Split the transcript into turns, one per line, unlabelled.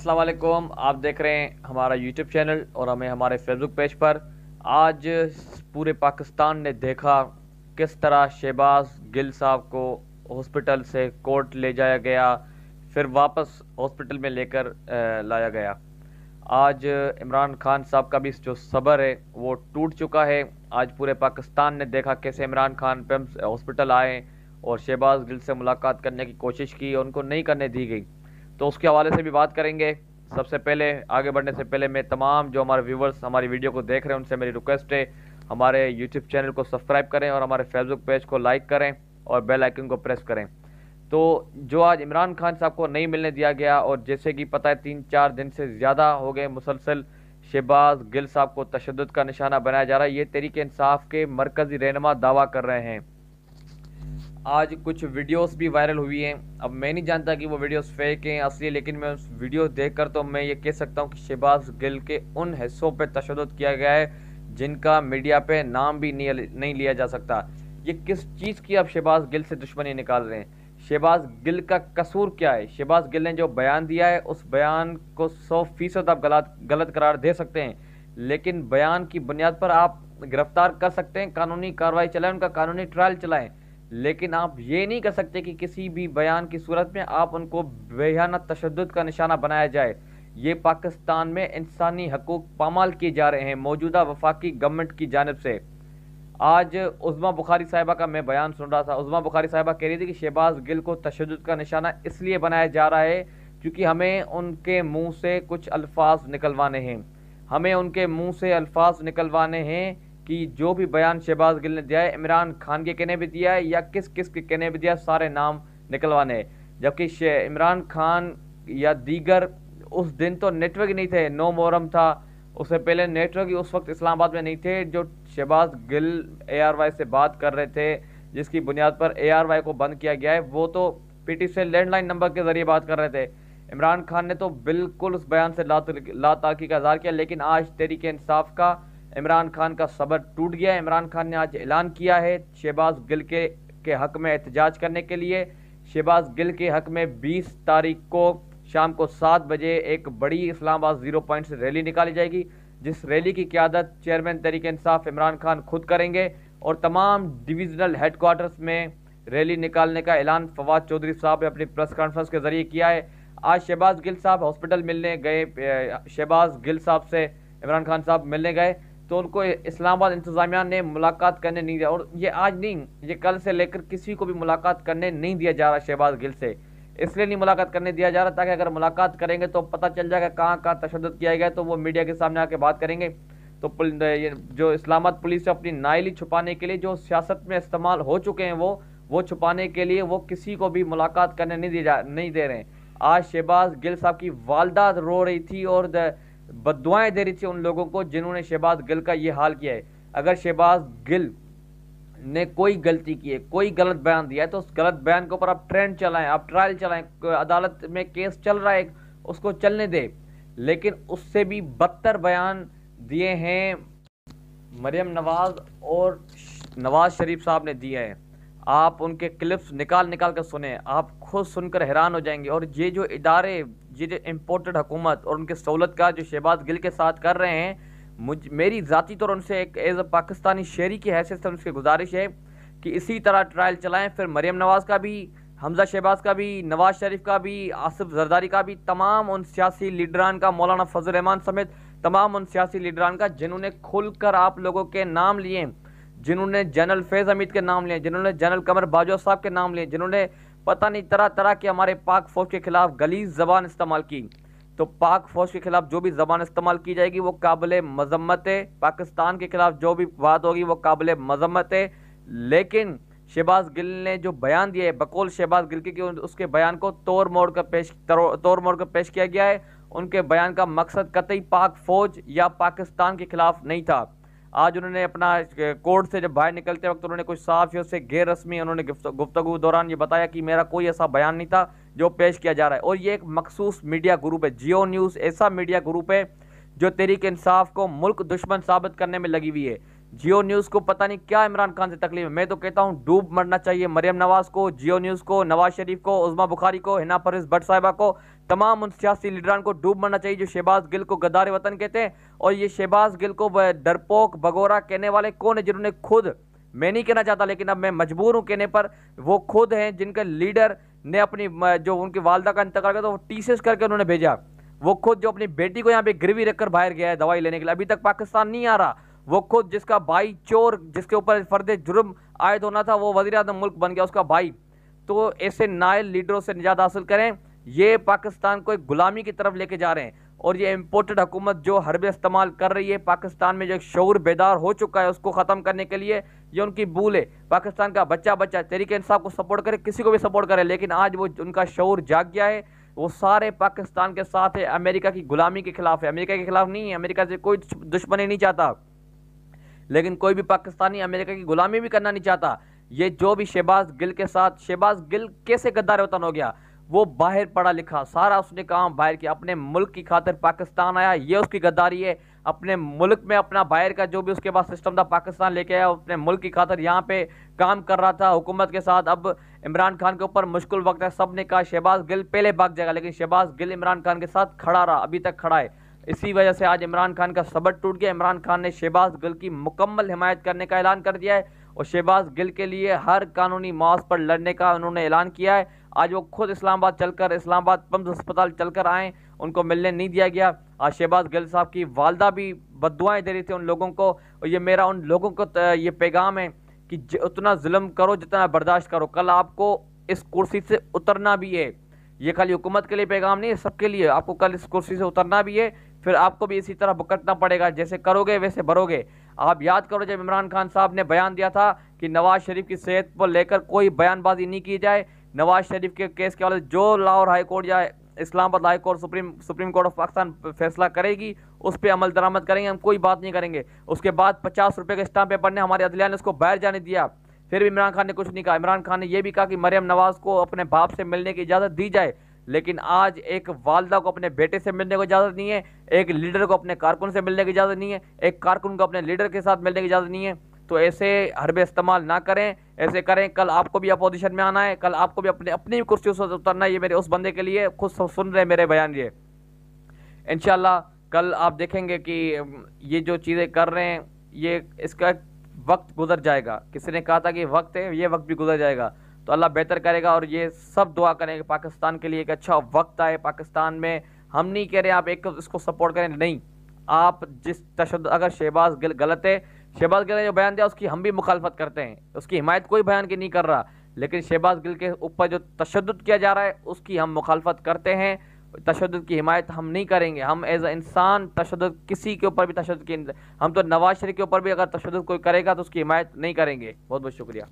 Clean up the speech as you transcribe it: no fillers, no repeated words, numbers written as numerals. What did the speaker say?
السلام علیکم، آپ دیکھ رہے ہیں ہمارا یوٹیوب چینل اور ہمیں ہمارے فیس بک پیج پر۔ آج پورے پاکستان نے دیکھا کس طرح شہباز گل صاحب کو ہاسپٹل سے کورٹ لے جایا گیا، پھر واپس ہاسپٹل میں لے کر لایا گیا۔ آج عمران خان صاحب کا بھی جو صبر ہے وہ ٹوٹ چکا ہے۔ آج پورے پاکستان نے دیکھا کیسے عمران خان پہ ہاسپٹل آئے اور شہباز گل سے ملاقات کرنے کی کوشش کی اور ان کو نہیں کرنے دی گئی، تو اس کے حوالے سے بھی بات کریں گے۔ سب سے پہلے آگے بڑھنے سے پہلے میں تمام جو ہمارے ویورز ہماری ویڈیو کو دیکھ رہے ہیں ان سے میری ریکویسٹ ہے، ہمارے یوٹیوب چینل کو سبسکرائب کریں اور ہمارے فیس بک پیج کو لائک کریں اور بیل آئیکن کو پریس کریں۔ تو جو آج عمران خان صاحب کو نہیں ملنے دیا گیا، اور جیسے کہ پتہ ہے 3-4 دن سے زیادہ ہو گئے مسلسل شہباز گل صاحب کو تشدد کا نشانہ بنایا جا رہا ہے، یہ تحریک انصاف کے مرکزی رہنما دعویٰ کر رہے ہیں۔ آج کچھ ویڈیوز بھی وائرل ہوئی ہیں، اب میں نہیں جانتا کہ وہ ویڈیوز فیک ہیں اصلی، لیکن میں اس ویڈیو دیکھ کر تو میں یہ کہہ سکتا ہوں کہ شہباز گل کے ان حصوں پہ تشدد کیا گیا ہے جن کا میڈیا پہ نام بھی نہیں لیا جا سکتا۔ یہ کس چیز کی اب شہباز گل سے دشمنی نکال رہے ہیں؟ شہباز گل کا قصور کیا ہے؟ شہباز گل نے جو بیان دیا ہے اس بیان کو 100% آپ غلط قرار دے سکتے ہیں، لیکن بیان کی بنیاد پر آپ گرفتار کر سکتے ہیں، قانونی کارروائی چلائیں، ان کا قانونی ٹرائل چلائیں، لیکن آپ یہ نہیں کر سکتے کہ کسی بھی بیان کی صورت میں آپ ان کو بےحانہ تشدد کا نشانہ بنایا جائے۔ یہ پاکستان میں انسانی حقوق پامال کیے جا رہے ہیں موجودہ وفاقی گورنمنٹ کی جانب سے۔ آج عظمیٰ بخاری صاحبہ کا میں بیان سن رہا تھا، عظمیٰ بخاری صاحبہ کہہ رہی تھی کہ شہباز گل کو تشدد کا نشانہ اس لیے بنایا جا رہا ہے کیونکہ ہمیں ان کے منہ سے کچھ الفاظ نکلوانے ہیں، ہمیں ان کے منہ سے الفاظ نکلوانے ہیں کہ جو بھی بیان شہباز گل نے دیا ہے، عمران خان کے کہنے بھی دیا ہے یا کس کے کہنے بھی دیا ہے، سارے نام نکلوانے ہیں۔ جبکہ عمران خان یا دیگر اس دن تو نیٹ ورک نہیں تھے، 9 محرم تھا، اس سے پہلے نیٹ ورک اس وقت اسلام آباد میں نہیں تھے، جو شہباز گل ARY سے بات کر رہے تھے جس کی بنیاد پر ARY کو بند کیا گیا ہے، وہ تو پی ٹی سے لینڈ لائن نمبر کے ذریعے بات کر رہے تھے۔ عمران خان نے تو بالکل اس بیان سے لا تعلقی کا اظہار کیا، لیکن آج تحریک انصاف کا عمران خان کا صبر ٹوٹ گیا ہے۔ عمران خان نے آج اعلان کیا ہے شہباز گل کے حق میں احتجاج کرنے کے لیے۔ شہباز گل کے حق میں 20 تاریخ کو شام کو 7 بجے ایک بڑی اسلام آباد 0 پوائنٹ سے ریلی نکالی جائے گی، جس ریلی کی قیادت چیئرمین تحریک انصاف عمران خان خود کریں گے، اور تمام ڈویژنل ہیڈ کوارٹرز میں ریلی نکالنے کا اعلان فواد چودھری صاحب نے اپنی پریس کانفرنس کے ذریعے کیا ہے۔ آج شہباز گل صاحب ہاسپٹل ملنے گئے، شہباز گل صاحب سے عمران خان صاحب ملنے گئے تو ان کو اسلام آباد انتظامیہ نے ملاقات کرنے نہیں دیا، اور یہ آج نہیں، یہ کل سے لے کر کسی کو بھی ملاقات کرنے نہیں دیا جا رہا شہباز گل سے۔ اس لیے نہیں ملاقات کرنے دیا جا رہا تاکہ اگر ملاقات کریں گے تو پتہ چل جائے گا کہاں کہاں تشدد کیا گیا، تو وہ میڈیا کے سامنے آ کے بات کریں گے۔ تو جو اسلام آباد پولیس سے اپنی نااہلی چھپانے کے لیے جو سیاست میں استعمال ہو چکے ہیں وہ چھپانے کے لیے وہ کسی کو بھی ملاقات کرنے نہیں دے رہے ہیں۔ آج شہباز گل صاحب کی والدہ رو رہی تھی اور بددعائیں دے رہی تھی ان لوگوں کو جنہوں نے شہباز گل کا یہ حال کیا ہے۔ اگر شہباز گل نے کوئی غلطی کی ہے، کوئی غلط بیان دیا ہے، تو اس غلط بیان کے اوپر آپ ٹرینڈ چلائیں، آپ ٹرائل چلائیں، عدالت میں کیس چل رہا ہے اس کو چلنے دیں، لیکن اس سے بھی بدتر بیان دیے ہیں مریم نواز اور نواز شریف صاحب نے دیے ہیں۔ آپ ان کے کلپس نکال کر سنیں، آپ خود سن کر حیران ہو جائیں گے۔ اور یہ جو ادارے، یہ جو امپورٹڈ حکومت اور ان کے سہولت کا جو شہباز گل کے ساتھ کر رہے ہیں، میری ذاتی طور ان سے ایک ایز اے پاکستانی شہری کی حیثیت سے ان سے گزارش ہے کہ اسی طرح ٹرائل چلائیں، پھر مریم نواز کا بھی، حمزہ شہباز کا بھی، نواز شریف کا بھی، آصف زرداری کا بھی، تمام ان سیاسی لیڈران کا، مولانا فضل الرحمان سمیت تمام ان سیاسی لیڈران کا جنہوں نے کھل کر آپ لوگوں کے نام لیے، جنہوں نے جنرل فیض حمید کے نام لیے، جنہوں نے جنرل قمر باجوہ صاحب کے نام لیے، جنہوں نے پتہ نہیں طرح طرح کے ہمارے پاک فوج کے خلاف غلیظ زبان استعمال کی۔ تو پاک فوج کے خلاف جو بھی زبان استعمال کی جائے گی وہ قابل مذمت ہے، پاکستان کے خلاف جو بھی بات ہوگی وہ قابل مذمت ہے، لیکن شہباز گل نے جو بیان دیا ہے، بقول شہباز گل کی اس کے بیان کو توڑ موڑ کر پیش کیا گیا ہے۔ ان کے بیان کا مقصد قطعی پاک فوج یا پاکستان کے خلاف نہیں تھا۔ آج انہوں نے اپنا کورٹ سے جب باہر نکلتے وقت انہوں نے کچھ صحافیوں سے غیر رسمی انہوں نے گفتگو دوران یہ بتایا کہ میرا کوئی ایسا بیان نہیں تھا جو پیش کیا جا رہا ہے، اور یہ ایک مخصوص میڈیا گروپ ہے، جیو نیوز ایسا میڈیا گروپ ہے جو تحریک انصاف کو ملک دشمن ثابت کرنے میں لگی ہوئی ہے۔ جیو نیوز کو پتہ نہیں کیا عمران خان سے تکلیف ہے، میں تو کہتا ہوں ڈوب مرنا چاہیے مریم نواز کو، جیو نیوز کو، نواز شریف کو، عظمیٰ بخاری کو، ہنا پرویز بٹ صاحبہ کو، تمام ان سیاسی لیڈران کو ڈوب مرنا چاہیے جو شہباز گل کو غدار وطن کہتے ہیں. اور یہ شہباز گل کو ڈرپوک بگورا کہنے والے کون ہیں؟ جنہوں نے خود، میں نہیں کہنا چاہتا لیکن اب میں مجبور ہوں کہنے پر، وہ خود ہیں جن کے لیڈر نے اپنی جو ان کی والدہ کا انتقال کیا تو وہ ٹیسس کر کے انہوں نے بھیجا. وہ خود جو اپنی بیٹی کو یہاں پہ گروی رکھ کر باہر گیا ہے دوائی لینے کے لیے، ابھی تک پاکستان نہیں آ رہا. وہ خود جس کا بھائی چور، جس کے اوپر فرد جرم عائد ہونا تھا، وہ وزیر اعظم ملک بن گیا، اس کا بھائی. تو ایسے نائل لیڈروں سے نجات حاصل کریں. یہ پاکستان کو ایک غلامی کی طرف لے کے جا رہے ہیں. اور یہ امپورٹڈ حکومت جو حربے استعمال کر رہی ہے پاکستان میں، جو ایک شعور بیدار ہو چکا ہے، اس کو ختم کرنے کے لیے یہ ان کی بھول ہے. پاکستان کا بچہ تحریک انصاف کو سپورٹ کرے، کسی کو بھی سپورٹ کرے، لیکن آج وہ ان کا شعور جاگ گیا ہے. وہ سارے پاکستان کے ساتھ ہے، امریکہ کی غلامی کے خلاف ہے. امریکہ کے خلاف نہیں ہے، امریکہ سے کوئی دشمنی نہیں چاہتا، لیکن کوئی بھی پاکستانی امریکہ کی غلامی بھی کرنا نہیں چاہتا. یہ جو بھی شہباز گل کے ساتھ، شہباز گل کیسے غدار وطن ہو گیا؟ وہ باہر پڑھا لکھا، سارا اس نے کام باہر کیا، اپنے ملک کی خاطر پاکستان آیا، یہ اس کی غداری ہے. اپنے ملک میں اپنا باہر کا جو بھی اس کے پاس سسٹم تھا پاکستان لے کے آیا، اپنے ملک کی خاطر یہاں پہ کام کر رہا تھا حکومت کے ساتھ. اب عمران خان کے اوپر مشکل وقت ہے، سب نے کہا شہباز گل پہلے بھاگ جائے گا، لیکن شہباز گل عمران خان کے ساتھ کھڑا رہا، ابھی تک کھڑا ہے. اسی وجہ سے آج عمران خان کا صبر ٹوٹ گیا. عمران خان نے شہباز گل کی مکمل حمایت کرنے کا اعلان کر دیا ہے، اور شہباز گل کے لیے ہر قانونی معاذ پر لڑنے کا انہوں نے اعلان کیا ہے. آج وہ خود اسلام آباد چل کر، اسلام آباد پمز ہسپتال چل کر آئیں، ان کو ملنے نہیں دیا گیا. آج شہباز گل صاحب کی والدہ بھی بد دعائیں دے رہی تھی ان لوگوں کو. اور یہ میرا ان لوگوں کو یہ پیغام ہے کہ اتنا ظلم کرو جتنا برداشت کرو، کل آپ کو اس کرسی سے اترنا بھی ہے. یہ خالی حکومت کے لیے پیغام نہیں ہے، سب کے لیے. آپ کو کل اس کرسی سے اترنا بھی ہے، پھر آپ کو بھی اسی طرح بکٹنا پڑے گا، جیسے کرو گے ویسے بھرو گے. آپ یاد کرو جب عمران خان صاحب نے بیان دیا تھا کہ نواز شریف کی صحت کو لے کر کوئی بیان بازی نہیں کی جائے، نواز شریف کے کیس کے حوالے سے جو لاہور ہائی کورٹ یا اسلام آباد high court supreme court of Pakistan فیصلہ کرے گی اس پہ عمل درآمد کریں گے، ہم کوئی بات نہیں کریں گے. اس کے بعد 50 روپے کے اسٹامپ پیپر نے ہمارے عدلیہ نے اس کو باہر جانے دیا، پھر بھی عمران خان نے کچھ نہیں کہا. عمران خان نے یہ بھی کہا کہ مریم نواز کو اپنے باپ سے ملنے کی اجازت دی جائے، لیکن آج ایک والدہ کو اپنے بیٹے سے ملنے کو اجازت نہیں ہے، ایک لیڈر کو اپنے کارکن سے ملنے کی اجازت نہیں ہے، ایک کارکن کو اپنے لیڈر کے ساتھ ملنے کی اجازت نہیں ہے. تو ایسے حربے استعمال نہ کریں، ایسے کریں کل آپ کو بھی اپوزیشن میں آنا ہے، کل آپ کو بھی اپنی کرسیوں سے اترنا ہے. یہ میرے اس بندے کے لیے خود سن رہے میرے بیان. یہ انشاءاللہ کل آپ دیکھیں گے کہ یہ جو چیزیں کر رہے ہیں یہ اس کا وقت گزر جائے گا. کسی نے کہا تھا کہ وقت ہے، یہ وقت بھی گزر جائے گا، تو اللہ بہتر کرے گا. اور یہ سب دعا کریں کہ پاکستان کے لیے ایک اچھا وقت آئے پاکستان میں. ہم نہیں کہہ رہے آپ ایک اس کو سپورٹ کریں، نہیں. آپ جس تشدد، اگر شہباز گل غلط ہے، شہباز گل نے جو بیان دیا اس کی ہم بھی مخالفت کرتے ہیں، اس کی حمایت کوئی بیان کی نہیں کر رہا، لیکن شہباز گل کے اوپر جو تشدد کیا جا رہا ہے اس کی ہم مخالفت کرتے ہیں. تشدد کی حمایت ہم نہیں کریں گے. ہم ایز اے انسان تشدد کسی کے اوپر بھی تشدد کی، ہم تو نواز شریف کے اوپر بھی اگر تشدد کوئی کرے گا تو اس کی حمایت نہیں کریں گے. بہت بہت شکریہ.